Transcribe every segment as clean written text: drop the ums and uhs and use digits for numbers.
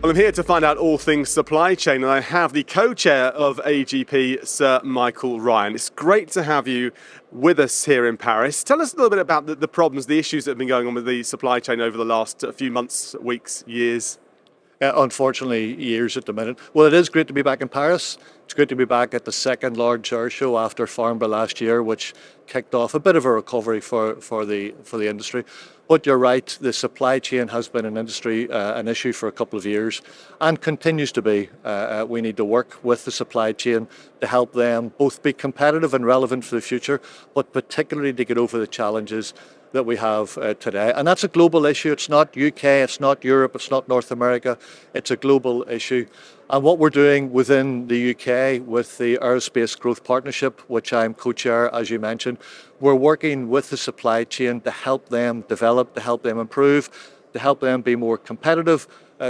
Well, I'm here to find out all things supply chain, and I have the co-chair of AGP, Sir Michael Ryan. It's great to have you with us here in Paris. Tell us a little bit about the problems, the issues that have been going on with the supply chain over the last few months, weeks, years. Unfortunately, years at the minute. Well, it is great to be back in Paris. It's great to be back at the second large air show after Farnborough last year, which kicked off a bit of a recovery for the industry. But you're right, the supply chain has been an issue for a couple of years and continues to be. We need to work with the supply chain to help them both be competitive and relevant for the future, but particularly to get over the challenges that we have today. And that's a global issue. It's not UK, it's not Europe, it's not North America. It's a global issue. And what we're doing within the UK with the Aerospace Growth Partnership, which I'm co-chair, as you mentioned, we're working with the supply chain to help them develop, to help them improve, to help them be more competitive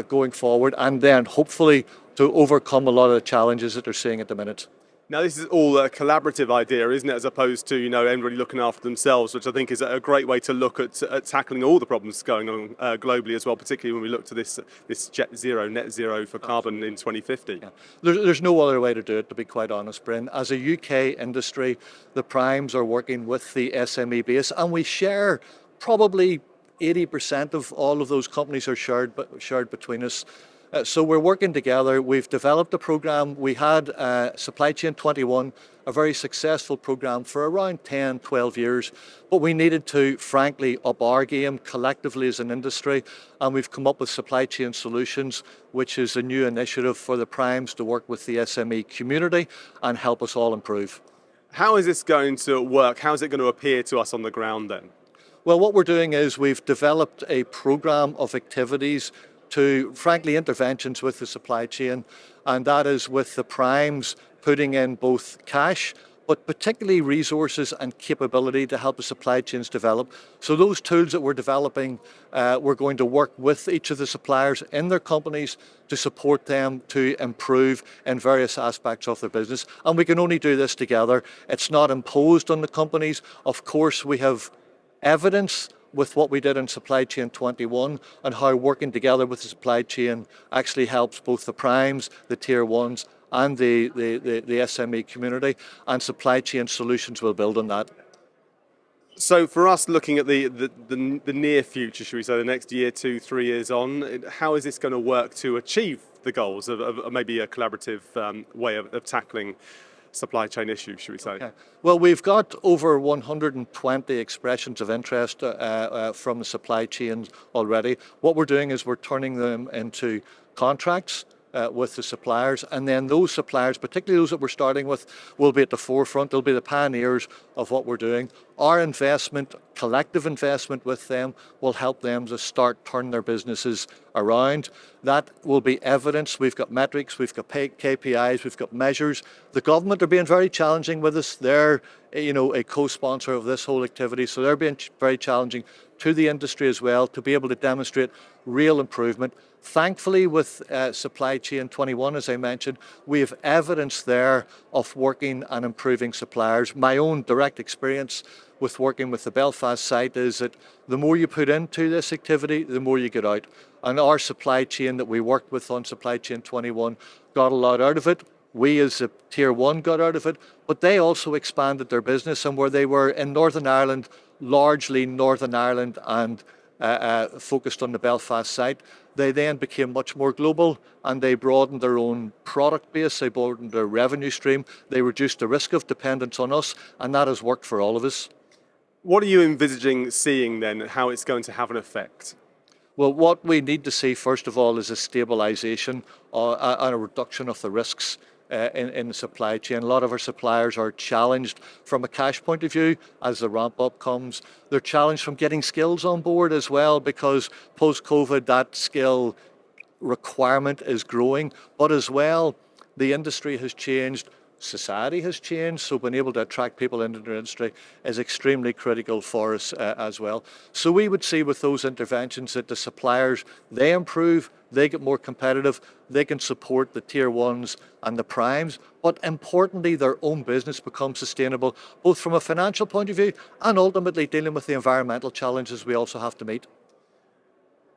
going forward, and then hopefully to overcome a lot of the challenges that they're seeing at the minute. Now, this is all a collaborative idea, isn't it, as opposed to, everybody looking after themselves, which I think is a great way to look at tackling all the problems going on globally as well, particularly when we look to this net zero for carbon in 2050. Yeah. There's no other way to do it, to be quite honest, Bryn. As a UK industry, the primes are working with the SME base, and we share probably 80% of all of those companies are shared between us. So we're working together. We've developed a program. We had Supply Chain 21, a very successful program for around 10, 12 years, but we needed to, frankly, up our game collectively as an industry, and we've come up with Supply Chain Solutions, which is a new initiative for the primes to work with the SME community and help us all improve. How is this going to work? How is it going to appear to us on the ground then? Well, what we're doing is we've developed a program of activities to, frankly, interventions with the supply chain, and that is with the primes putting in both cash, but particularly resources and capability to help the supply chains develop. So those tools that we're developing, we're going to work with each of the suppliers in their companies to support them to improve in various aspects of their business. And we can only do this together. It's not imposed on the companies. Of course, we have evidence with what we did in Supply Chain 21 and how working together with the supply chain actually helps both the primes, the tier ones, and the SME community, and Supply Chain Solutions will build on that. So for us, looking at the near future, should we say, the next year, 2, 3 years on, how is this going to work to achieve the goals of maybe a collaborative way of tackling supply chain issues, should we say? Okay. Well, we've got over 120 expressions of interest from the supply chains already. What we're doing is we're turning them into contracts with the suppliers, and then those suppliers, particularly those that we're starting with, will be at the forefront. They'll be the pioneers of what we're doing. Our investment, collective investment with them, will help them to start turning their businesses around. That will be evidence. We've got metrics, we've got KPIs, we've got measures. The government are being very challenging with us. They're a co-sponsor of this whole activity, so they're being very challenging to the industry as well to be able to demonstrate real improvement. Thankfully, with Supply Chain 21, as I mentioned, we have evidence there of working and improving suppliers. My own direct experience with working with the Belfast site is that the more you put into this activity, the more you get out. And our supply chain that we worked with on Supply Chain 21 got a lot out of it. We as a Tier 1 got out of it, but they also expanded their business, and where they were in Northern Ireland, largely Northern Ireland and focused on the Belfast site, they then became much more global, and they broadened their own product base, they broadened their revenue stream, they reduced the risk of dependence on us, and that has worked for all of us. What are you envisaging seeing then, how it's going to have an effect? Well, what we need to see, first of all, is a stabilisation and a reduction of the risks in the supply chain. A lot of our suppliers are challenged from a cash point of view as the ramp up comes. They're challenged from getting skills on board as well, because post-COVID that skill requirement is growing, but as well the industry has changed. Society has changed, so being able to attract people into the industry is extremely critical for us as well. So we would see with those interventions that the suppliers, they improve, they get more competitive, they can support the tier ones and the primes, but importantly their own business becomes sustainable, both from a financial point of view and ultimately dealing with the environmental challenges we also have to meet.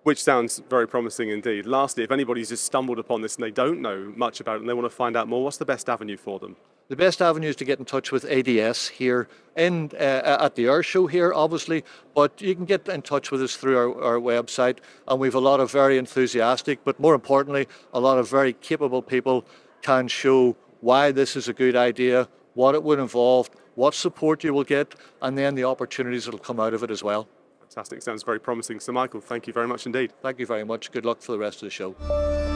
Which sounds very promising indeed. Lastly, if anybody's just stumbled upon this and they don't know much about it and they want to find out more, what's the best avenue for them? The best avenue is to get in touch with ADS here at the Air Show here, obviously, but you can get in touch with us through our website, and we've a lot of very enthusiastic, but more importantly, a lot of very capable people can show why this is a good idea, what it would involve, what support you will get, and then the opportunities that will come out of it as well. Fantastic. Sounds very promising. Sir Michael, thank you very much indeed. Thank you very much. Good luck for the rest of the show.